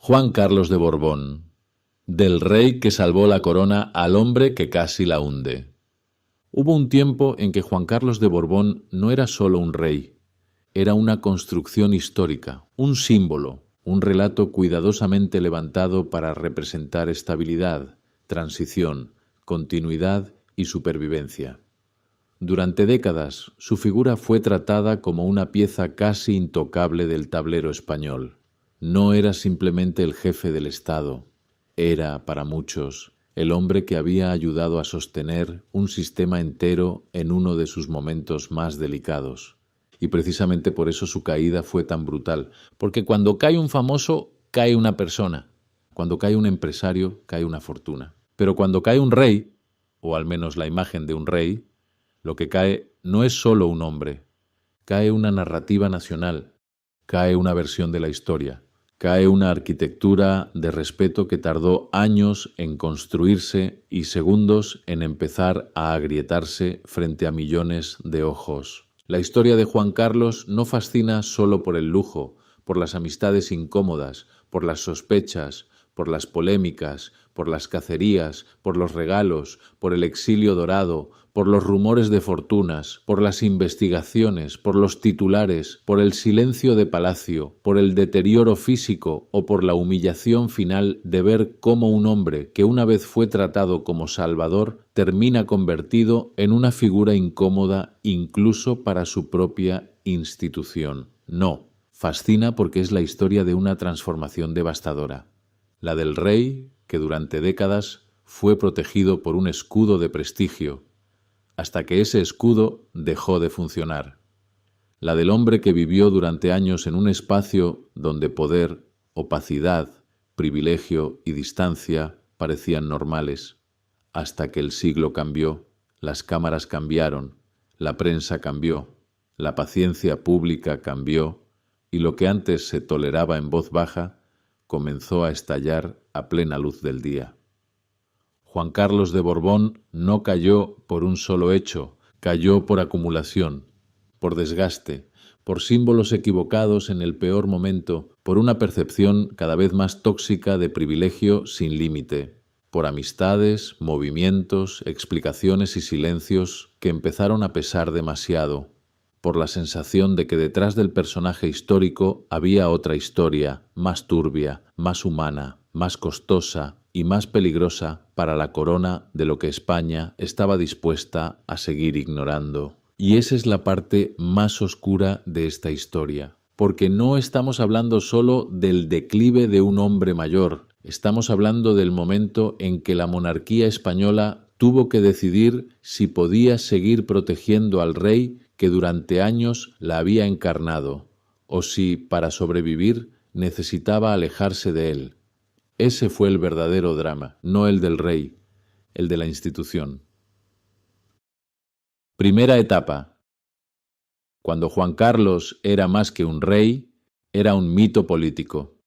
Juan Carlos de Borbón, del rey que salvó la corona al hombre que casi la hunde. Hubo un tiempo en que Juan Carlos de Borbón no era solo un rey, era una construcción histórica, un símbolo, un relato cuidadosamente levantado para representar estabilidad, transición, continuidad y supervivencia. Durante décadas, su figura fue tratada como una pieza casi intocable del tablero español. No era simplemente el jefe del Estado, era, para muchos, el hombre que había ayudado a sostener un sistema entero en uno de sus momentos más delicados. Y precisamente por eso su caída fue tan brutal, porque cuando cae un famoso, cae una persona. Cuando cae un empresario, cae una fortuna. Pero cuando cae un rey, o al menos la imagen de un rey, lo que cae no es solo un hombre, cae una narrativa nacional, cae una versión de la historia, cae una arquitectura de respeto que tardó años en construirse y segundos en empezar a agrietarse frente a millones de ojos. La historia de Juan Carlos no fascina solo por el lujo, por las amistades incómodas, por las sospechas, por las polémicas, por las cacerías, por los regalos, por el exilio dorado, por los rumores de fortunas, por las investigaciones, por los titulares, por el silencio de palacio, por el deterioro físico o por la humillación final de ver cómo un hombre que una vez fue tratado como salvador termina convertido en una figura incómoda incluso para su propia institución. No, fascina porque es la historia de una transformación devastadora. La del rey que durante décadas fue protegido por un escudo de prestigio, hasta que ese escudo dejó de funcionar. La del hombre que vivió durante años en un espacio donde poder, opacidad, privilegio y distancia parecían normales, hasta que el siglo cambió, las cámaras cambiaron, la prensa cambió, la paciencia pública cambió, y lo que antes se toleraba en voz baja comenzó a estallar a plena luz del día. Juan Carlos de Borbón no cayó por un solo hecho, cayó por acumulación, por desgaste, por símbolos equivocados en el peor momento, por una percepción cada vez más tóxica de privilegio sin límite, por amistades, movimientos, explicaciones y silencios que empezaron a pesar demasiado, por la sensación de que detrás del personaje histórico había otra historia, más turbia, más humana, más costosa y más peligrosa para la corona de lo que España estaba dispuesta a seguir ignorando. Y esa es la parte más oscura de esta historia, porque no estamos hablando solo del declive de un hombre mayor, estamos hablando del momento en que la monarquía española tuvo que decidir si podía seguir protegiendo al rey que durante años la había encarnado, o si, para sobrevivir, necesitaba alejarse de él. Ese fue el verdadero drama, no el del rey, el de la institución. Primera etapa. Cuando Juan Carlos era más que un rey, era un mito político.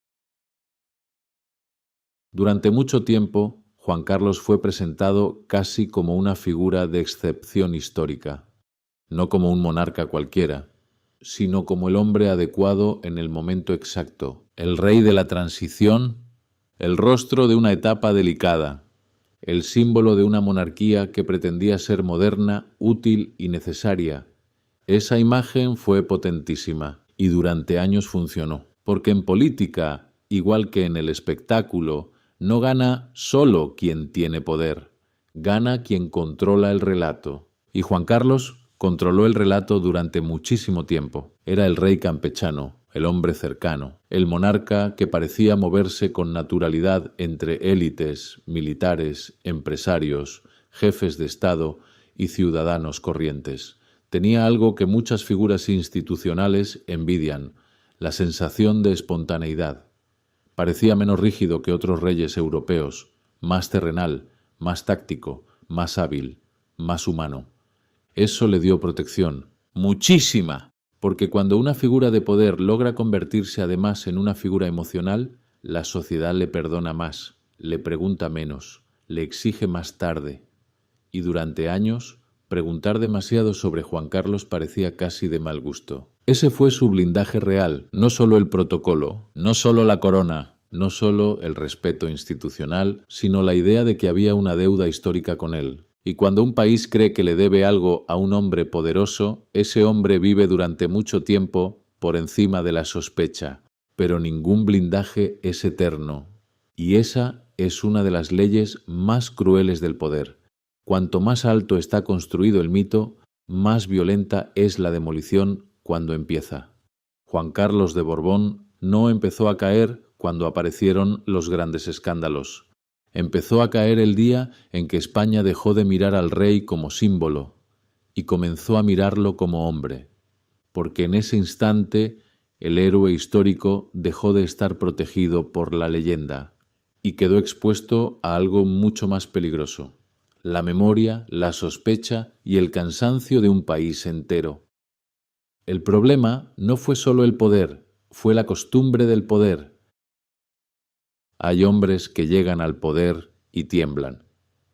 Durante mucho tiempo, Juan Carlos fue presentado casi como una figura de excepción histórica, no como un monarca cualquiera, sino como el hombre adecuado en el momento exacto, el rey de la transición, el rostro de una etapa delicada, el símbolo de una monarquía que pretendía ser moderna, útil y necesaria. Esa imagen fue potentísima y durante años funcionó, porque en política, igual que en el espectáculo, no gana solo quien tiene poder, gana quien controla el relato. Y Juan Carlos controló el relato durante muchísimo tiempo. Era el rey campechano, el hombre cercano, el monarca que parecía moverse con naturalidad entre élites, militares, empresarios, jefes de Estado y ciudadanos corrientes. Tenía algo que muchas figuras institucionales envidian, la sensación de espontaneidad. Parecía menos rígido que otros reyes europeos, más terrenal, más táctico, más hábil, más humano. Eso le dio protección, muchísima, porque cuando una figura de poder logra convertirse además en una figura emocional, la sociedad le perdona más, le pregunta menos, le exige más tarde. Y durante años, preguntar demasiado sobre Juan Carlos parecía casi de mal gusto. Ese fue su blindaje real, no solo el protocolo, no solo la corona, no solo el respeto institucional, sino la idea de que había una deuda histórica con él. Y cuando un país cree que le debe algo a un hombre poderoso, ese hombre vive durante mucho tiempo por encima de la sospecha. Pero ningún blindaje es eterno. Y esa es una de las leyes más crueles del poder. Cuanto más alto está construido el mito, más violenta es la demolición cuando empieza. Juan Carlos de Borbón no empezó a caer cuando aparecieron los grandes escándalos. Empezó a caer el día en que España dejó de mirar al rey como símbolo y comenzó a mirarlo como hombre, porque en ese instante el héroe histórico dejó de estar protegido por la leyenda y quedó expuesto a algo mucho más peligroso: la memoria, la sospecha y el cansancio de un país entero. El problema no fue solo el poder, fue la costumbre del poder. Hay hombres que llegan al poder y tiemblan,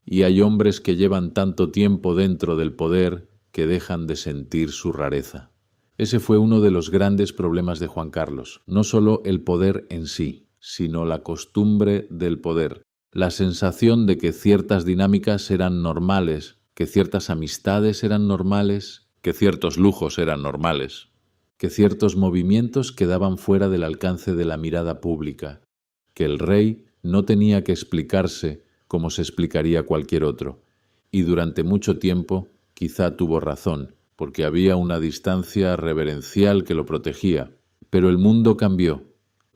y hay hombres que llevan tanto tiempo dentro del poder que dejan de sentir su rareza. Ese fue uno de los grandes problemas de Juan Carlos, no solo el poder en sí, sino la costumbre del poder, la sensación de que ciertas dinámicas eran normales, que ciertas amistades eran normales, que ciertos lujos eran normales, que ciertos movimientos quedaban fuera del alcance de la mirada pública, que el rey no tenía que explicarse como se explicaría cualquier otro, y durante mucho tiempo quizá tuvo razón, porque había una distancia reverencial que lo protegía. Pero el mundo cambió,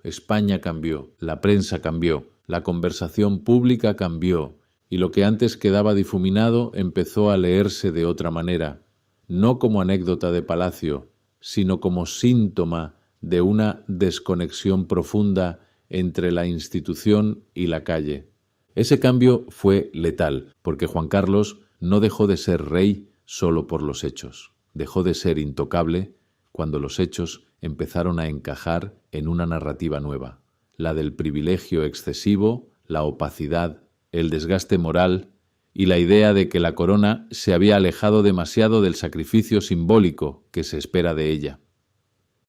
España cambió, la prensa cambió, la conversación pública cambió, y lo que antes quedaba difuminado empezó a leerse de otra manera, no como anécdota de palacio, sino como síntoma de una desconexión profunda entre la institución y la calle. Ese cambio fue letal, porque Juan Carlos no dejó de ser rey solo por los hechos. Dejó de ser intocable cuando los hechos empezaron a encajar en una narrativa nueva, la del privilegio excesivo, la opacidad, el desgaste moral y la idea de que la corona se había alejado demasiado del sacrificio simbólico que se espera de ella.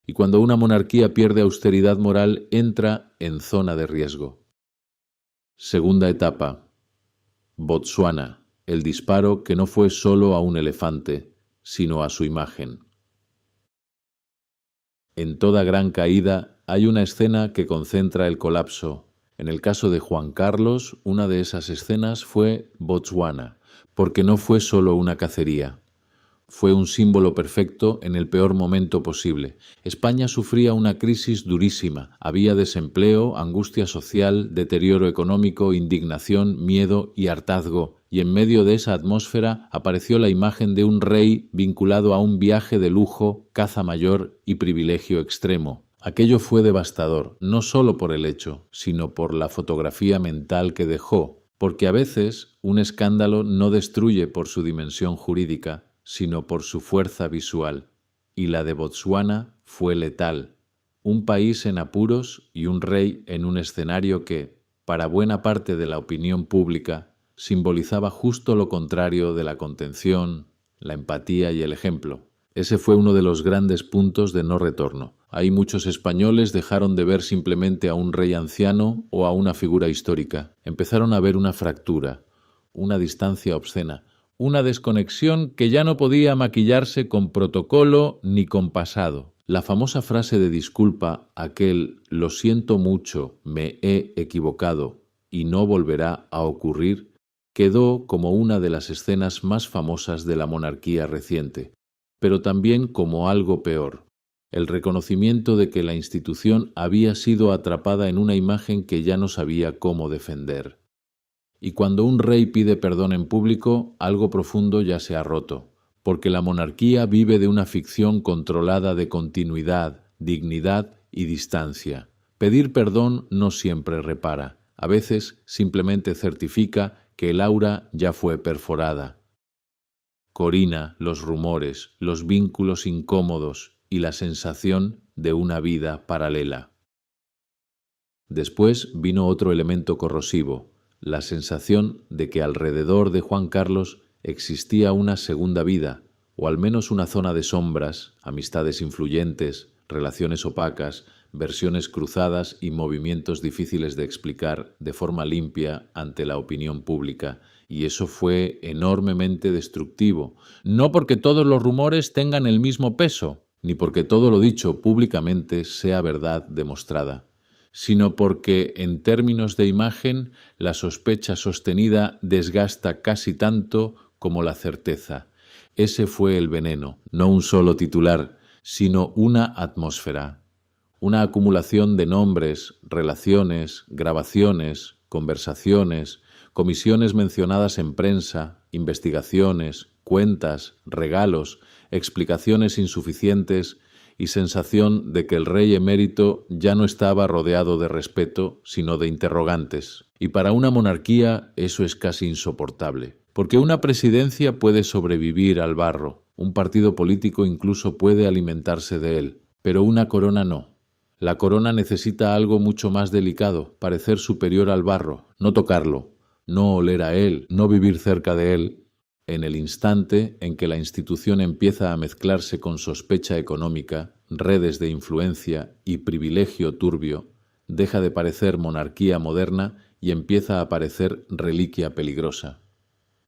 Y cuando una monarquía pierde austeridad moral, entra en zona de riesgo. Segunda etapa. Botsuana, el disparo que no fue solo a un elefante, sino a su imagen. En toda gran caída hay una escena que concentra el colapso. En el caso de Juan Carlos, una de esas escenas fue Botsuana, porque no fue solo una cacería. Fue un símbolo perfecto en el peor momento posible. España sufría una crisis durísima. Había desempleo, angustia social, deterioro económico, indignación, miedo y hartazgo. Y en medio de esa atmósfera apareció la imagen de un rey vinculado a un viaje de lujo, caza mayor y privilegio extremo. Aquello fue devastador, no solo por el hecho, sino por la fotografía mental que dejó, porque a veces un escándalo no destruye por su dimensión jurídica, sino por su fuerza visual, y la de Botsuana fue letal. Un país en apuros y un rey en un escenario que, para buena parte de la opinión pública, simbolizaba justo lo contrario de la contención, la empatía y el ejemplo. Ese fue uno de los grandes puntos de no retorno. Ahí muchos españoles dejaron de ver simplemente a un rey anciano o a una figura histórica. Empezaron a ver una fractura, una distancia obscena, una desconexión que ya no podía maquillarse con protocolo ni con pasado. La famosa frase de disculpa, aquel «lo siento mucho, me he equivocado y no volverá a ocurrir», quedó como una de las escenas más famosas de la monarquía reciente, pero también como algo peor, el reconocimiento de que la institución había sido atrapada en una imagen que ya no sabía cómo defender. Y cuando un rey pide perdón en público, algo profundo ya se ha roto, porque la monarquía vive de una ficción controlada de continuidad, dignidad y distancia. Pedir perdón no siempre repara, a veces simplemente certifica que el aura ya fue perforada. Corina los rumores, los vínculos incómodos y la sensación de una vida paralela. Después vino otro elemento corrosivo, la sensación de que alrededor de Juan Carlos existía una segunda vida, o al menos una zona de sombras, amistades influyentes, relaciones opacas, versiones cruzadas y movimientos difíciles de explicar de forma limpia ante la opinión pública, y eso fue enormemente destructivo, no porque todos los rumores tengan el mismo peso, ni porque todo lo dicho públicamente sea verdad demostrada, sino porque, en términos de imagen, la sospecha sostenida desgasta casi tanto como la certeza. Ese fue el veneno, no un solo titular, sino una atmósfera, una acumulación de nombres, relaciones, grabaciones, conversaciones, comisiones mencionadas en prensa, investigaciones, cuentas, regalos, explicaciones insuficientes y sensación de que el rey emérito ya no estaba rodeado de respeto, sino de interrogantes. Y para una monarquía eso es casi insoportable, porque una presidencia puede sobrevivir al barro, un partido político incluso puede alimentarse de él, pero una corona no. La corona necesita algo mucho más delicado, parecer superior al barro, no tocarlo, no oler a él, no vivir cerca de él. En el instante en que la institución empieza a mezclarse con sospecha económica, redes de influencia y privilegio turbio, deja de parecer monarquía moderna y empieza a parecer reliquia peligrosa.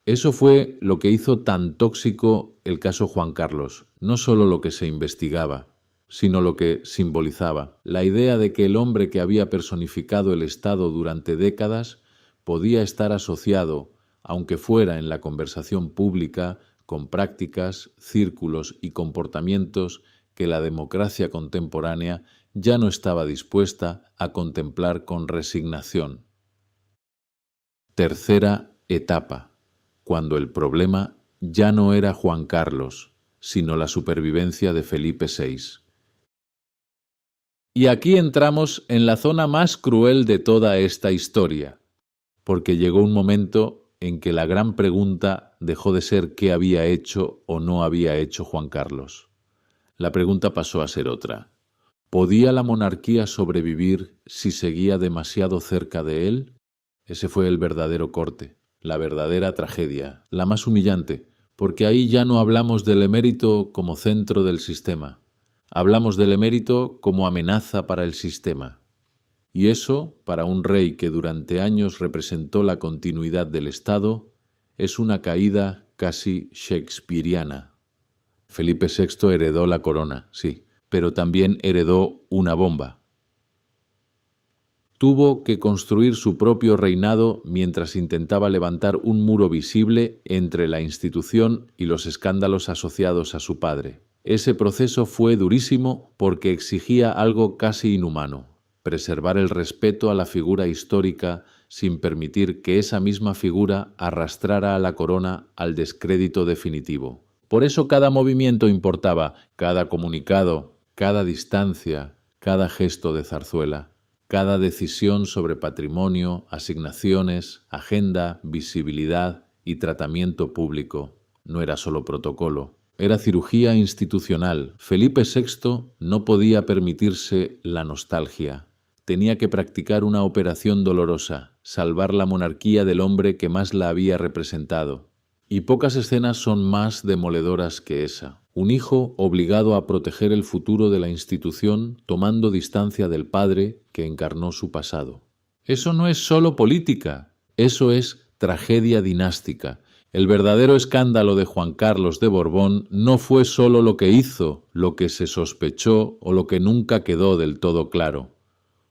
Eso fue lo que hizo tan tóxico el caso Juan Carlos, no solo lo que se investigaba, sino lo que simbolizaba, la idea de que el hombre que había personificado el Estado durante décadas podía estar asociado, aunque fuera en la conversación pública, con prácticas, círculos y comportamientos que la democracia contemporánea ya no estaba dispuesta a contemplar con resignación. Tercera etapa, cuando el problema ya no era Juan Carlos, sino la supervivencia de Felipe VI. Y aquí entramos en la zona más cruel de toda esta historia, porque llegó un momento en que la gran pregunta dejó de ser qué había hecho o no había hecho Juan Carlos. La pregunta pasó a ser otra. ¿Podía la monarquía sobrevivir si seguía demasiado cerca de él? Ese fue el verdadero corte, la verdadera tragedia, la más humillante, porque ahí ya no hablamos del emérito como centro del sistema. Hablamos del emérito como amenaza para el sistema. Y eso, para un rey que durante años representó la continuidad del Estado, es una caída casi shakespeariana. Felipe VI heredó la corona, sí, pero también heredó una bomba. Tuvo que construir su propio reinado mientras intentaba levantar un muro visible entre la institución y los escándalos asociados a su padre. Ese proceso fue durísimo porque exigía algo casi inhumano: preservar el respeto a la figura histórica sin permitir que esa misma figura arrastrara a la corona al descrédito definitivo. Por eso cada movimiento importaba, cada comunicado, cada distancia, cada gesto de zarzuela, cada decisión sobre patrimonio, asignaciones, agenda, visibilidad y tratamiento público. No era solo protocolo, era cirugía institucional. Felipe VI no podía permitirse la nostalgia. Tenía que practicar una operación dolorosa, salvar la monarquía del hombre que más la había representado. Y pocas escenas son más demoledoras que esa. Un hijo obligado a proteger el futuro de la institución tomando distancia del padre que encarnó su pasado. Eso no es solo política, eso es tragedia dinástica. El verdadero escándalo de Juan Carlos de Borbón no fue solo lo que hizo, lo que se sospechó o lo que nunca quedó del todo claro.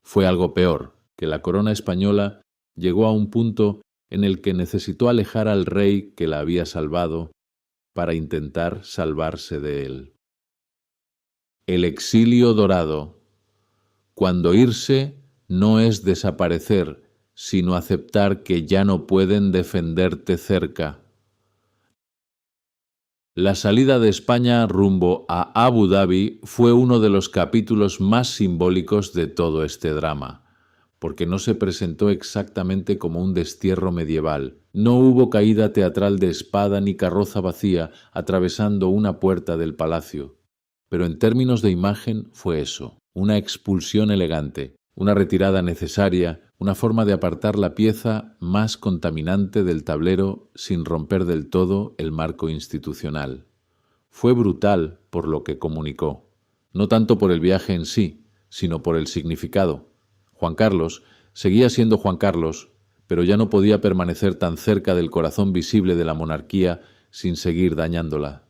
Fue algo peor, que la corona española llegó a un punto en el que necesitó alejar al rey que la había salvado para intentar salvarse de él. El exilio dorado. Cuando irse no es desaparecer, sino aceptar que ya no pueden defenderte cerca. La salida de España rumbo a Abu Dhabi fue uno de los capítulos más simbólicos de todo este drama, porque no se presentó exactamente como un destierro medieval. No hubo caída teatral de espada ni carroza vacía atravesando una puerta del palacio. Pero en términos de imagen fue eso, una expulsión elegante, una retirada necesaria, una forma de apartar la pieza más contaminante del tablero sin romper del todo el marco institucional. Fue brutal por lo que comunicó, no tanto por el viaje en sí, sino por el significado. Juan Carlos seguía siendo Juan Carlos, pero ya no podía permanecer tan cerca del corazón visible de la monarquía sin seguir dañándola.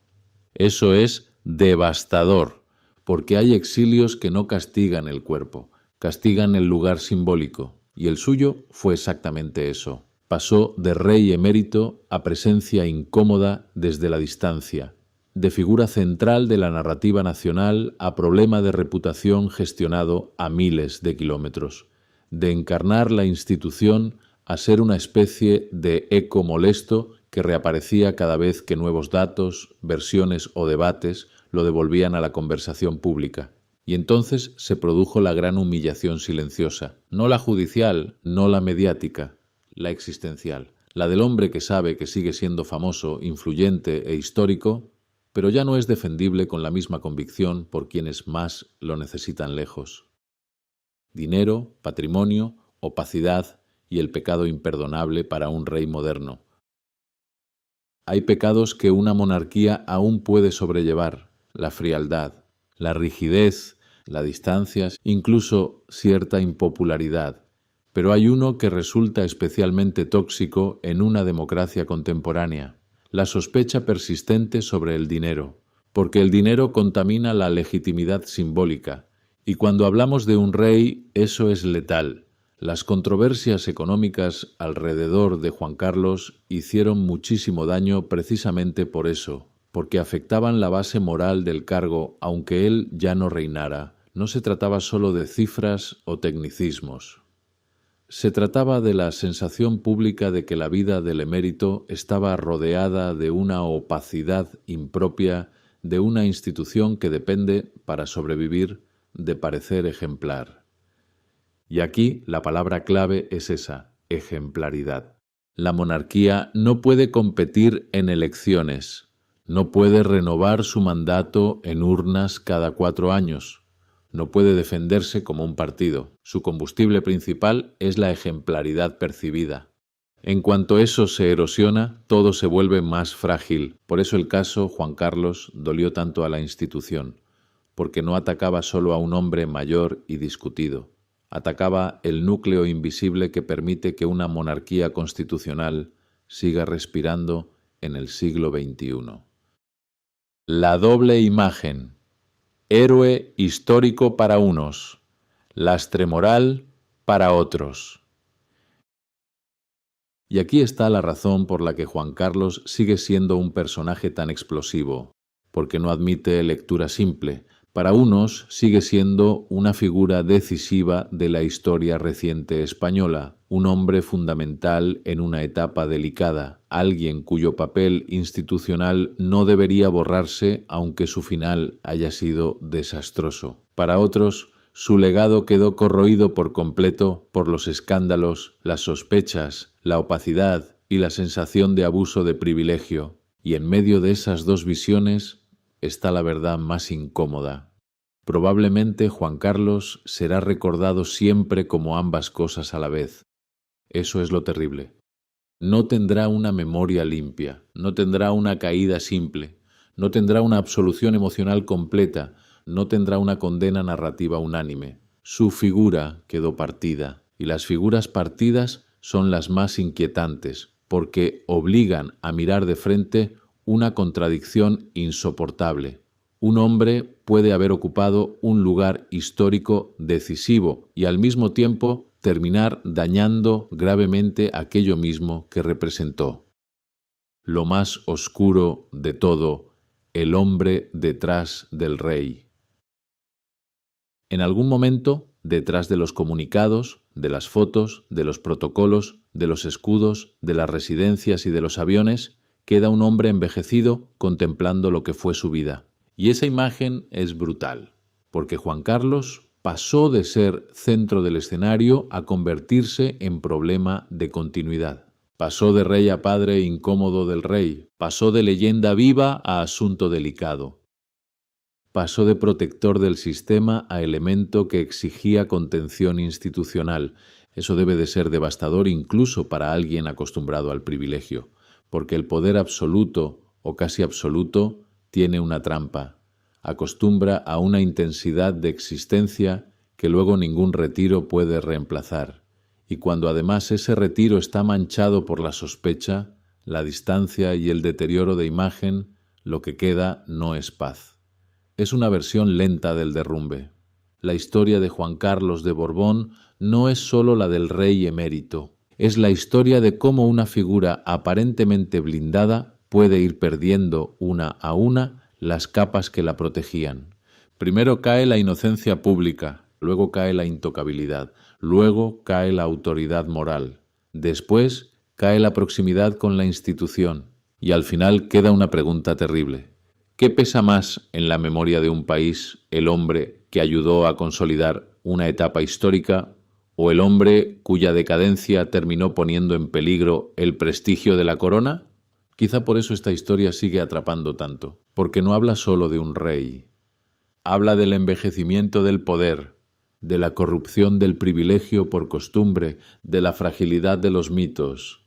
Eso es devastador, porque hay exilios que no castigan el cuerpo, castigan el lugar simbólico, y el suyo fue exactamente eso. Pasó de rey emérito a presencia incómoda desde la distancia, de figura central de la narrativa nacional a problema de reputación gestionado a miles de kilómetros, de encarnar la institución a ser una especie de eco molesto que reaparecía cada vez que nuevos datos, versiones o debates lo devolvían a la conversación pública. Y entonces se produjo la gran humillación silenciosa, no la judicial, no la mediática, la existencial, la del hombre que sabe que sigue siendo famoso, influyente e histórico, pero ya no es defendible con la misma convicción por quienes más lo necesitan lejos. Dinero, patrimonio, opacidad y el pecado imperdonable para un rey moderno. Hay pecados que una monarquía aún puede sobrellevar: la frialdad, la rigidez, las distancias, incluso cierta impopularidad. Pero hay uno que resulta especialmente tóxico en una democracia contemporánea: la sospecha persistente sobre el dinero, porque el dinero contamina la legitimidad simbólica, y cuando hablamos de un rey, eso es letal. Las controversias económicas alrededor de Juan Carlos hicieron muchísimo daño precisamente por eso, porque afectaban la base moral del cargo, aunque él ya no reinara. No se trataba solo de cifras o tecnicismos. Se trataba de la sensación pública de que la vida del emérito estaba rodeada de una opacidad impropia de una institución que depende, para sobrevivir, de parecer ejemplar. Y aquí la palabra clave es esa: ejemplaridad. La monarquía no puede competir en elecciones, no puede renovar su mandato en urnas cada 4 años, no puede defenderse como un partido. Su combustible principal es la ejemplaridad percibida. En cuanto eso se erosiona, todo se vuelve más frágil. Por eso el caso Juan Carlos dolió tanto a la institución, porque no atacaba solo a un hombre mayor y discutido. Atacaba el núcleo invisible que permite que una monarquía constitucional siga respirando en el siglo XXI. La doble imagen: héroe histórico para unos, lastre moral para otros. Y aquí está la razón por la que Juan Carlos sigue siendo un personaje tan explosivo, porque no admite lectura simple. Para unos sigue siendo una figura decisiva de la historia reciente española, un hombre fundamental en una etapa delicada, alguien cuyo papel institucional no debería borrarse aunque su final haya sido desastroso. Para otros, su legado quedó corroído por completo por los escándalos, las sospechas, la opacidad y la sensación de abuso de privilegio. Y en medio de esas dos visiones está la verdad más incómoda. Probablemente Juan Carlos será recordado siempre como ambas cosas a la vez. Eso es lo terrible. No tendrá una memoria limpia, no tendrá una caída simple, no tendrá una absolución emocional completa, no tendrá una condena narrativa unánime. Su figura quedó partida, y las figuras partidas son las más inquietantes, porque obligan a mirar de frente una contradicción insoportable. Un hombre puede haber ocupado un lugar histórico decisivo y al mismo tiempo terminar dañando gravemente aquello mismo que representó. Lo más oscuro de todo: el hombre detrás del rey. En algún momento, detrás de los comunicados, de las fotos, de los protocolos, de los escudos, de las residencias y de los aviones, queda un hombre envejecido contemplando lo que fue su vida. Y esa imagen es brutal, porque Juan Carlos pasó de ser centro del escenario a convertirse en problema de continuidad. Pasó de rey a padre incómodo del rey, pasó de leyenda viva a asunto delicado. Pasó de protector del sistema a elemento que exigía contención institucional. Eso debe de ser devastador incluso para alguien acostumbrado al privilegio, porque el poder absoluto o casi absoluto tiene una trampa. Acostumbra a una intensidad de existencia que luego ningún retiro puede reemplazar, y cuando además ese retiro está manchado por la sospecha, la distancia y el deterioro de imagen, lo que queda no es paz. Es una versión lenta del derrumbe. La historia de Juan Carlos de Borbón no es sólo la del rey emérito, es la historia de cómo una figura aparentemente blindada puede ir perdiendo una a una las capas que la protegían. Primero cae la inocencia pública, luego cae la intocabilidad, luego cae la autoridad moral, después cae la proximidad con la institución y al final queda una pregunta terrible. ¿Qué pesa más en la memoria de un país, el hombre que ayudó a consolidar una etapa histórica o el hombre cuya decadencia terminó poniendo en peligro el prestigio de la corona? Quizá por eso esta historia sigue atrapando tanto, porque no habla solo de un rey. Habla del envejecimiento del poder, de la corrupción del privilegio por costumbre, de la fragilidad de los mitos,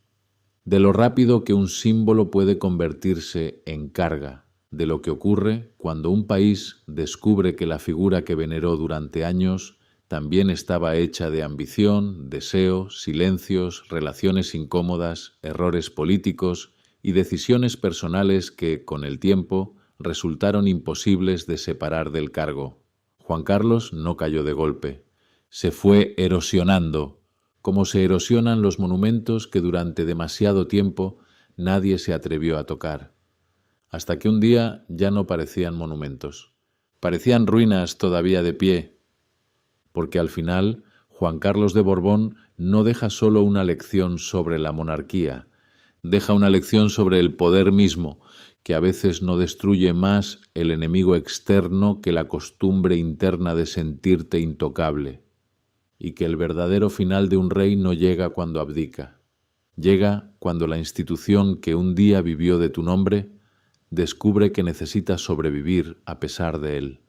de lo rápido que un símbolo puede convertirse en carga, de lo que ocurre cuando un país descubre que la figura que veneró durante años también estaba hecha de ambición, deseo, silencios, relaciones incómodas, errores políticos y decisiones personales que, con el tiempo, resultaron imposibles de separar del cargo. Juan Carlos no cayó de golpe. Se fue erosionando, como se erosionan los monumentos que durante demasiado tiempo nadie se atrevió a tocar, hasta que un día ya no parecían monumentos. Parecían ruinas todavía de pie, porque al final Juan Carlos de Borbón no deja solo una lección sobre la monarquía, deja una lección sobre el poder mismo, que a veces no destruye más el enemigo externo que la costumbre interna de sentirte intocable, y que el verdadero final de un rey no llega cuando abdica, llega cuando la institución que un día vivió de tu nombre descubre que necesita sobrevivir a pesar de él.